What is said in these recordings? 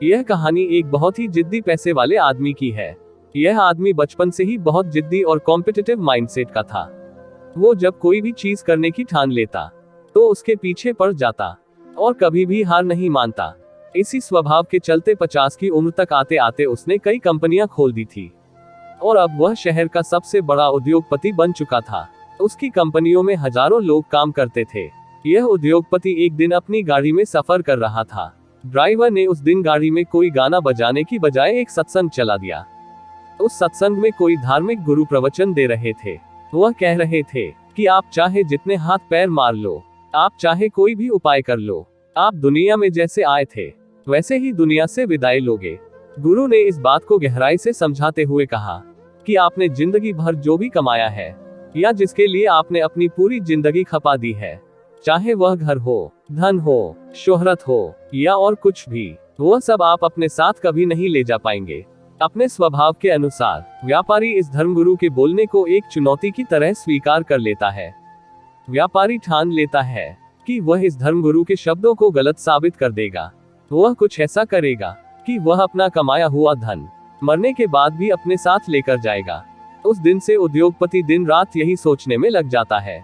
यह कहानी एक बहुत ही जिद्दी पैसे वाले आदमी की है। यह आदमी बचपन से ही बहुत जिद्दी और कॉम्पिटिटिव माइंडसेट का था। वो जब कोई भी चीज करने की ठान लेता तो उसके पीछे पड़ जाता और कभी भी हार नहीं मानता। इसी स्वभाव के चलते 50 की उम्र तक आते आते उसने कई कंपनियां खोल दी थी और अब वह शहर का सबसे बड़ा उद्योगपति बन चुका था। उसकी कंपनियों में हजारों लोग काम करते थे। यह उद्योगपति एक दिन अपनी गाड़ी में सफर कर रहा था। ड्राइवर ने उस दिन गाड़ी में कोई गाना बजाने की बजाय एक सत्संग चला दिया। उस सत्संग में कोई धार्मिक गुरु प्रवचन दे रहे थे। वह कह रहे थे कि आप चाहे जितने हाथ पैर मार लो, आप चाहे कोई भी उपाय कर लो, आप दुनिया में जैसे आए थे वैसे ही दुनिया से विदाई लोगे। गुरु ने इस बात को गहराई से समझाते हुए कहा कि आपने जिंदगी भर जो भी कमाया है या जिसके लिए आपने अपनी पूरी जिंदगी खपा दी है, चाहे वह घर हो, धन हो, शोहरत हो या और कुछ भी, वह सब आप अपने साथ कभी नहीं ले जा पाएंगे। अपने स्वभाव के अनुसार व्यापारी इस धर्मगुरु के बोलने को एक चुनौती की तरह स्वीकार कर लेता है। व्यापारी ठान लेता है कि वह इस धर्मगुरु के शब्दों को गलत साबित कर देगा। वह कुछ ऐसा करेगा कि वह अपना कमाया हुआ धन मरने के बाद भी अपने साथ लेकर जाएगा। उस दिन से उद्योगपति दिन रात यही सोचने में लग जाता है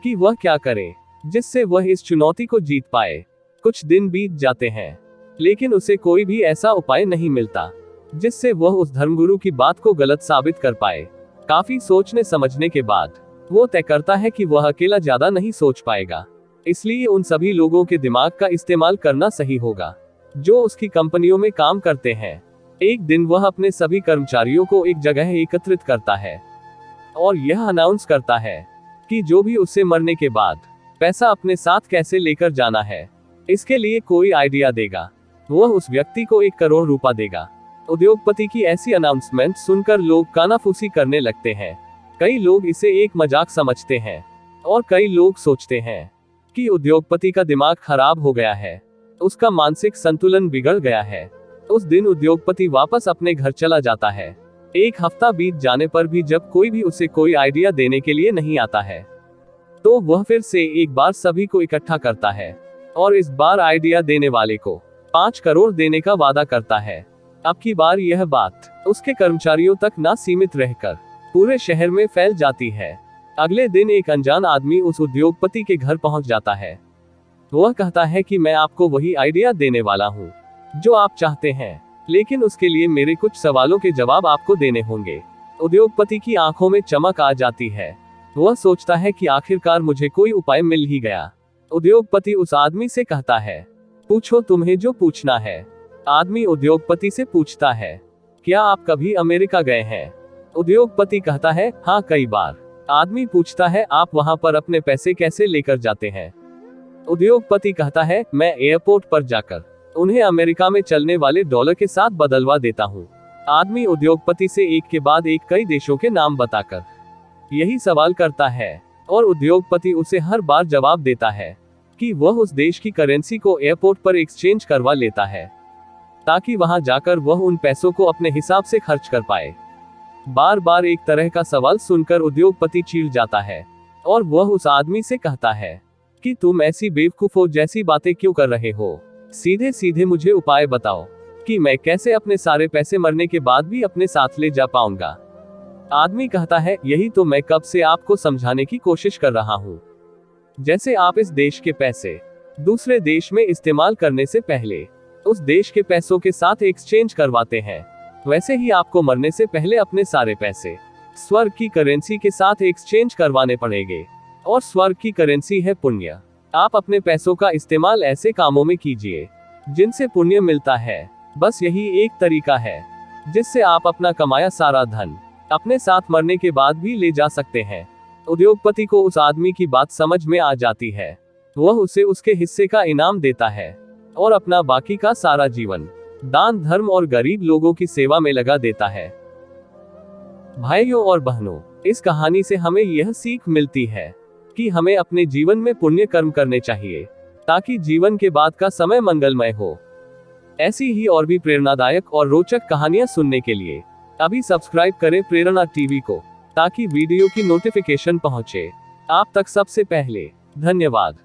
कि वह क्या करे जिससे वह इस चुनौती को जीत पाए। कुछ दिन बीत जाते हैं लेकिन उसे कोई भी ऐसा उपाय नहीं मिलता जिससे वह उस धर्मगुरु की बात को गलत साबित कर पाए। काफी सोचने समझने के बाद वो तय करता है कि वह अकेला ज्यादा नहीं सोच पाएगा, इसलिए उन सभी लोगों के दिमाग का इस्तेमाल करना सही होगा जो उसकी कंपनियों में काम करते हैं। एक दिन वह अपने सभी कर्मचारियों को एक जगह एकत्रित करता है और यह अनाउंस करता है कि जो भी उससे मरने के बाद पैसा अपने साथ कैसे लेकर जाना है, इसके लिए कोई आइडिया देगा, वह उस व्यक्ति को 1 करोड़ रुपए देगा। उद्योगपति की ऐसी अनाउंसमेंट सुनकर लोग कानाफूसी करने लगते हैं। कई लोग इसे एक मजाक समझते हैं और कई लोग सोचते हैं कि उद्योगपति का दिमाग खराब हो गया है, उसका मानसिक संतुलन बिगड़ गया है। उस दिन उद्योगपति वापस अपने घर चला जाता है। 1 हफ्ता बीत जाने पर भी जब कोई भी उसे कोई आइडिया देने के लिए नहीं आता है तो वह फिर से एक बार सभी को इकट्ठा करता है और इस बार आइडिया देने वाले को 5 करोड़ देने का वादा करता है। अब की बार यह बात उसके कर्मचारियों तक ना सीमित रहकर पूरे शहर में फैल जाती है। अगले दिन एक अनजान आदमी उस उद्योगपति के घर पहुंच जाता है। वह कहता है कि मैं आपको वही आइडिया देने वाला हूं जो आप चाहते हैं, लेकिन उसके लिए मेरे कुछ सवालों के जवाब आपको देने होंगे। उद्योगपति की आंखों में चमक आ जाती है। वह सोचता है कि आखिरकार मुझे कोई उपाय मिल ही गया। उद्योगपति उस आदमी से कहता है, पूछो तुम्हें जो पूछना है। आदमी उद्योगपति से पूछता है, क्या आप कभी अमेरिका गए हैं? उद्योगपति कहता है, हाँ कई बार। आदमी पूछता है, आप वहां पर अपने पैसे कैसे लेकर जाते हैं? उद्योगपति कहता है, मैं एयरपोर्ट पर जाकर उन्हें अमेरिका में चलने वाले डॉलर के साथ बदलवा देता हूँ। आदमी उद्योगपति से एक के बाद एक कई देशों के नाम बताकर यही सवाल करता है और उद्योगपति उसे हर बार जवाब देता है कि वह उस देश की करेंसी को एयरपोर्ट पर एक्सचेंज करवा लेता है ताकि वहां जाकर वह उन पैसों को अपने हिसाब से खर्च कर पाए। बार बार एक तरह का सवाल सुनकर उद्योगपति चिढ़ जाता है और वह उस आदमी से कहता है कि तुम ऐसी बेवकूफों जैसी बातें क्यों कर रहे हो? सीधे सीधे मुझे उपाय बताओ कि मैं कैसे अपने सारे पैसे मरने के बाद भी अपने साथ ले जा पाऊंगा। आदमी कहता है, यही तो मैं कब से आपको समझाने की कोशिश कर रहा हूँ। जैसे आप इस देश के पैसे दूसरे देश में इस्तेमाल करने से पहले उस देश के पैसों के साथ एक्सचेंज करवाते हैं, वैसे ही आपको मरने से पहले अपने सारे पैसे स्वर्ग की करेंसी के साथ एक्सचेंज करवाने पड़ेंगे और स्वर्ग की करेंसी है पुण्य। आप अपने पैसों का इस्तेमाल ऐसे कामों में कीजिए जिनसे पुण्य मिलता है। बस यही एक तरीका है जिससे आप अपना कमाया सारा धन अपने साथ मरने के बाद भी ले जा सकते हैं। उद्योगपति को उस आदमी की बात समझ में आ जाती है। वह उसे उसके हिस्से का इनाम देता है और अपना बाकी का सारा जीवन दान धर्म और गरीब लोगों की सेवा में लगा देता है। भाइयों और बहनों, इस कहानी से हमें यह सीख मिलती है कि हमें अपने जीवन में पुण्य कर्म करने चाहिए ताकि जीवन के बाद का समय मंगलमय हो। ऐसी ही और भी प्रेरणादायक और रोचक कहानियां सुनने के लिए अभी सब्सक्राइब करें प्रेरणा टीवी को ताकि वीडियो की नोटिफिकेशन पहुंचे आप तक सबसे पहले। धन्यवाद।